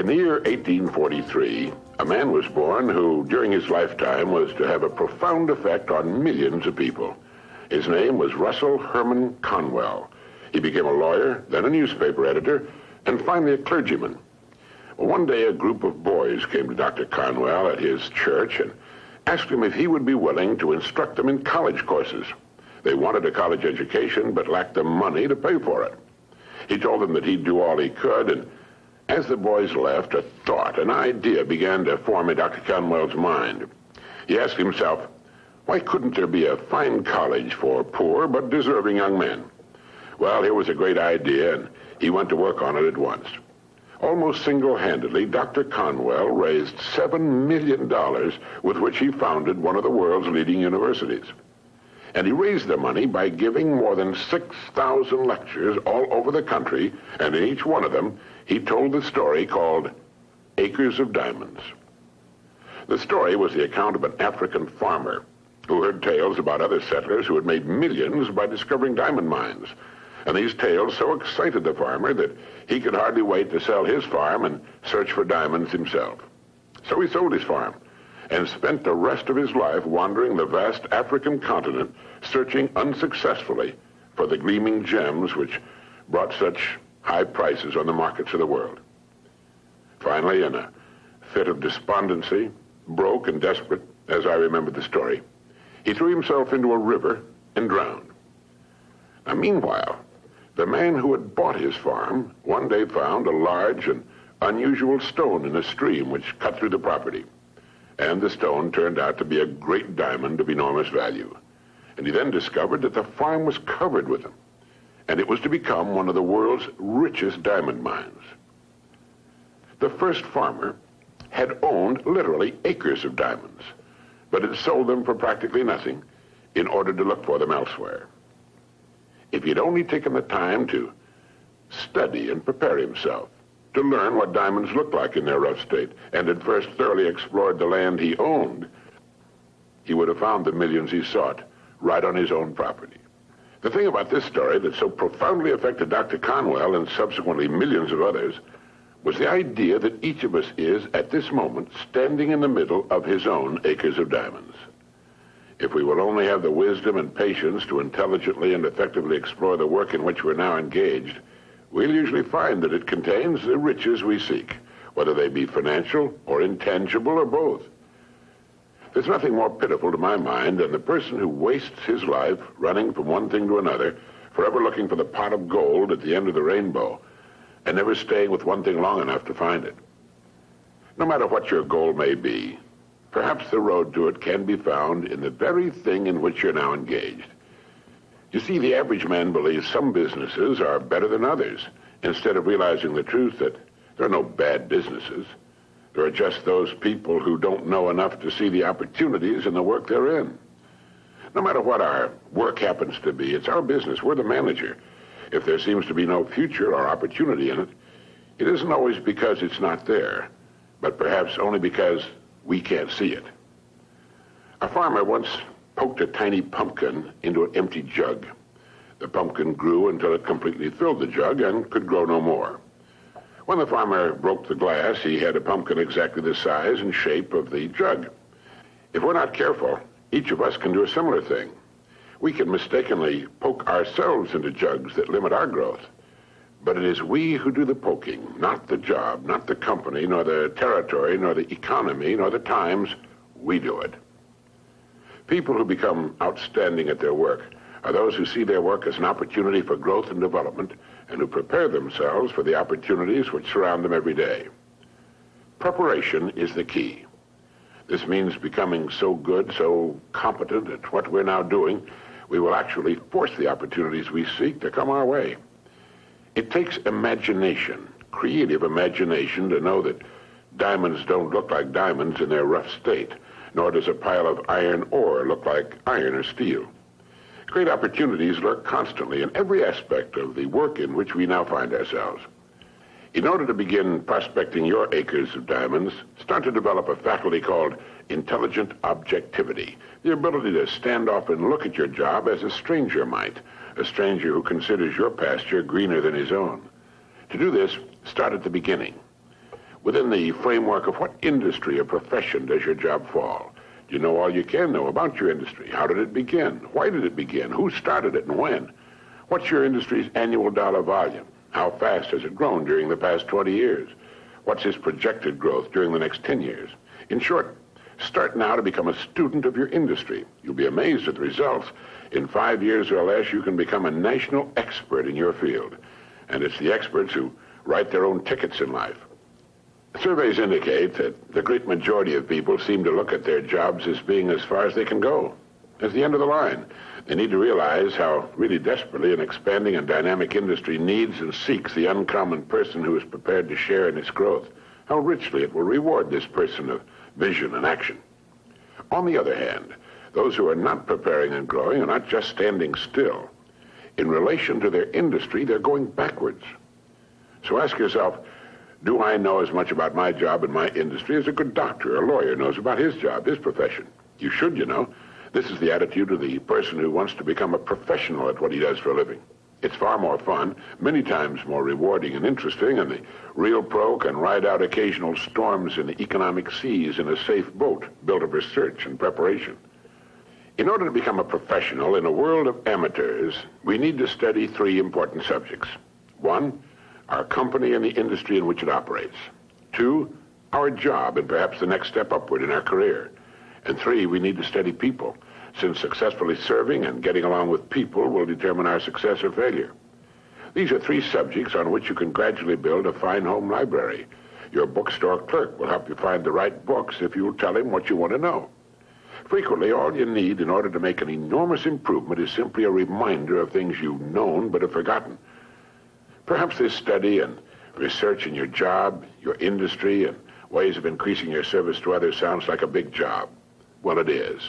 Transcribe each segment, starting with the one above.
In the year 1843, a man was born who, during his lifetime, was to have a profound effect on millions of people. His name was Russell Herman Conwell. He became a lawyer, then a newspaper editor, and finally a clergyman. Well, one day, a group of boys came to Dr. Conwell at his church and asked him if he would be willing to instruct them in college courses. They wanted a college education, but lacked the money to pay for it. He told them that he'd do all he could, and as the boys left, a thought, an idea began to form in Dr. Conwell's mind. He asked himself, why couldn't there be a fine college for poor but deserving young men? Well, here was a great idea, and he went to work on it at once. Almost single-handedly, Dr. Conwell raised $7 million with which he founded one of the world's leading universities. And he raised the money by giving more than 6,000 lectures all over the country, and in each one of them, he told the story called Acres of Diamonds. The story was the account of an African farmer who heard tales about other settlers who had made millions by discovering diamond mines. And these tales so excited the farmer that he could hardly wait to sell his farm and search for diamonds himself. So he sold his farm and spent the rest of his life wandering the vast African continent, searching unsuccessfully for the gleaming gems which brought such high prices on the markets of the world. Finally, in a fit of despondency, broke and desperate, as I remember the story, he threw himself into a river and drowned. Now, meanwhile, the man who had bought his farm one day found a large and unusual stone in a stream which cut through the property. And the stone turned out to be a great diamond of enormous value. And he then discovered that the farm was covered with them, and it was to become one of the world's richest diamond mines. The first farmer had owned literally acres of diamonds, but had sold them for practically nothing in order to look for them elsewhere. If he'd only taken the time to study and prepare himself, to learn what diamonds looked like in their rough state, and had first thoroughly explored the land he owned, he would have found the millions he sought right on his own property. The thing about this story that so profoundly affected Dr. Conwell and subsequently millions of others was the idea that each of us is, at this moment, standing in the middle of his own acres of diamonds. If we will only have the wisdom and patience to intelligently and effectively explore the work in which we're now engaged, we'll usually find that it contains the riches we seek, whether they be financial or intangible or both. There's nothing more pitiful to my mind than the person who wastes his life running from one thing to another, forever looking for the pot of gold at the end of the rainbow, and never staying with one thing long enough to find it. No matter what your goal may be, perhaps the road to it can be found in the very thing in which you're now engaged. You see, the average man believes some businesses are better than others, instead of realizing the truth that there are no bad businesses. There are just those people who don't know enough to see the opportunities in the work they're in. No matter what our work happens to be, it's our business. We're the manager. If there seems to be no future or opportunity in it, it isn't always because it's not there, but perhaps only because we can't see it. A farmer once poked a tiny pumpkin into an empty jug. The pumpkin grew until it completely filled the jug and could grow no more. When the farmer broke the glass, he had a pumpkin exactly the size and shape of the jug. If we're not careful, each of us can do a similar thing. We can mistakenly poke ourselves into jugs that limit our growth. But it is we who do the poking, not the job, not the company, nor the territory, nor the economy, nor the times. We do it. People who become outstanding at their work are those who see their work as an opportunity for growth and development, and who prepare themselves for the opportunities which surround them every day. Preparation is the key. This means becoming so good, so competent at what we're now doing, we will actually force the opportunities we seek to come our way. It takes imagination, creative imagination, to know that diamonds don't look like diamonds in their rough state, nor does a pile of iron ore look like iron or steel. Great opportunities lurk constantly in every aspect of the work in which we now find ourselves. In order to begin prospecting your acres of diamonds, start to develop a faculty called intelligent objectivity, the ability to stand off and look at your job as a stranger might, a stranger who considers your pasture greener than his own. To do this, start at the beginning. Within the framework of what industry or profession does your job fall? Do you know all you can know about your industry? How did it begin? Why did it begin? Who started it and when? What's your industry's annual dollar volume? How fast has it grown during the past 20 years? What's its projected growth during the next 10 years? In short, start now to become a student of your industry. You'll be amazed at the results. In 5 years or less, you can become a national expert in your field. And it's the experts who write their own tickets in life. Surveys indicate that the great majority of people seem to look at their jobs as being as far as they can go, as the end of the line. They need to realize how really desperately an expanding and dynamic industry needs and seeks the uncommon person who is prepared to share in its growth, how richly it will reward this person of vision and action. On the other hand, those who are not preparing and growing are not just standing still. In relation to their industry, they're going backwards. So ask yourself, do I know as much about my job and my industry as a good doctor or lawyer knows about his job, his profession? You should, you know. This is the attitude of the person who wants to become a professional at what he does for a living. It's far more fun, many times more rewarding and interesting, and the real pro can ride out occasional storms in the economic seas in a safe boat built of research and preparation. In order to become a professional in a world of amateurs, we need to study 3 important subjects. 1, our company and the industry in which it operates. 2, our job and perhaps the next step upward in our career. And 3, we need to study people, since successfully serving and getting along with people will determine our success or failure. These are 3 subjects on which you can gradually build a fine home library. Your bookstore clerk will help you find the right books if you'll tell him what you want to know. Frequently, all you need in order to make an enormous improvement is simply a reminder of things you've known but have forgotten. Perhaps this study and research in your job, your industry, and ways of increasing your service to others sounds like a big job. Well, it is.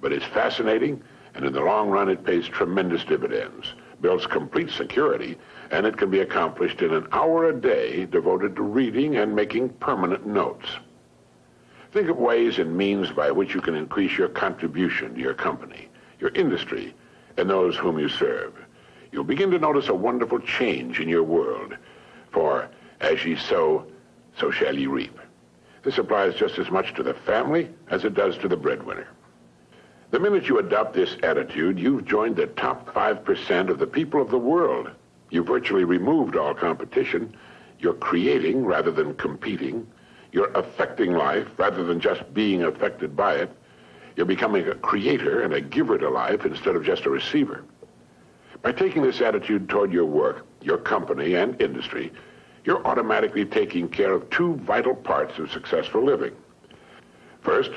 But it's fascinating, and in the long run, it pays tremendous dividends, builds complete security, and it can be accomplished in an hour a day devoted to reading and making permanent notes. Think of ways and means by which you can increase your contribution to your company, your industry, and those whom you serve. You'll begin to notice a wonderful change in your world. For as ye sow, so shall ye reap. This applies just as much to the family as it does to the breadwinner. The minute you adopt this attitude, you've joined the top 5% of the people of the world. You've virtually removed all competition. You're creating rather than competing. You're affecting life rather than just being affected by it. You're becoming a creator and a giver to life instead of just a receiver. By taking this attitude toward your work, your company, and industry, you're automatically taking care of 2 vital parts of successful living. First,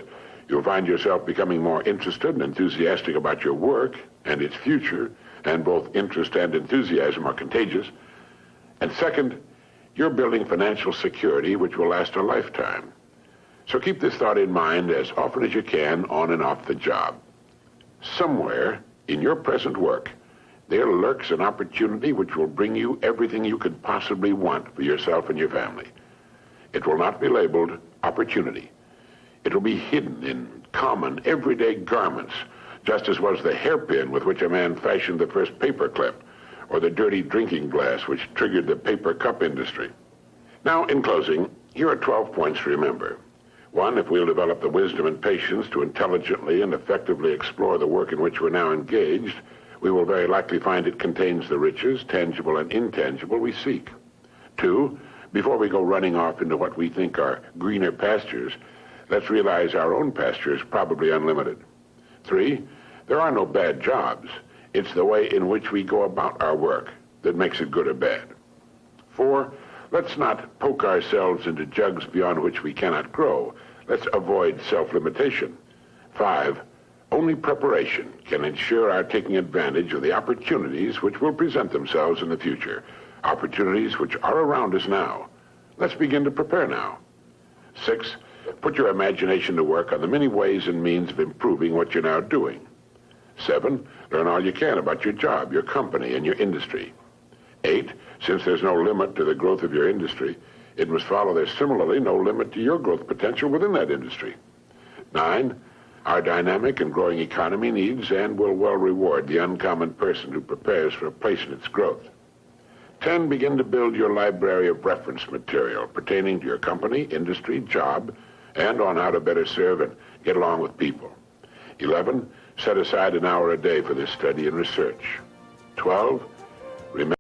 you'll find yourself becoming more interested and enthusiastic about your work and its future, and both interest and enthusiasm are contagious. And second, you're building financial security which will last a lifetime. So keep this thought in mind as often as you can on and off the job. Somewhere in your present work, there lurks an opportunity which will bring you everything you could possibly want for yourself and your family. It will not be labeled opportunity. It will be hidden in common, everyday garments, just as was the hairpin with which a man fashioned the first paperclip, or the dirty drinking glass which triggered the paper cup industry. Now, in closing, here are 12 points to remember. 1, if we'll develop the wisdom and patience to intelligently and effectively explore the work in which we're now engaged, we will very likely find it contains the riches, tangible and intangible, we seek. 2, before we go running off into what we think are greener pastures, let's realize our own pasture is probably unlimited. 3, there are no bad jobs. It's the way in which we go about our work that makes it good or bad. 4, let's not poke ourselves into jugs beyond which we cannot grow. Let's avoid self-limitation. 5, only preparation can ensure our taking advantage of the opportunities which will present themselves in the future, opportunities which are around us now. Let's begin to prepare now. 6, put your imagination to work on the many ways and means of improving what you're now doing. 7, learn all you can about your job, your company, and your industry. 8, since there's no limit to the growth of your industry, it must follow there's similarly no limit to your growth potential within that industry. 9, our dynamic and growing economy needs and will well reward the uncommon person who prepares for a place in its growth. 10, begin to build your library of reference material pertaining to your company, industry, job, and on how to better serve and get along with people. 11, set aside an hour a day for this study and research. 12, remember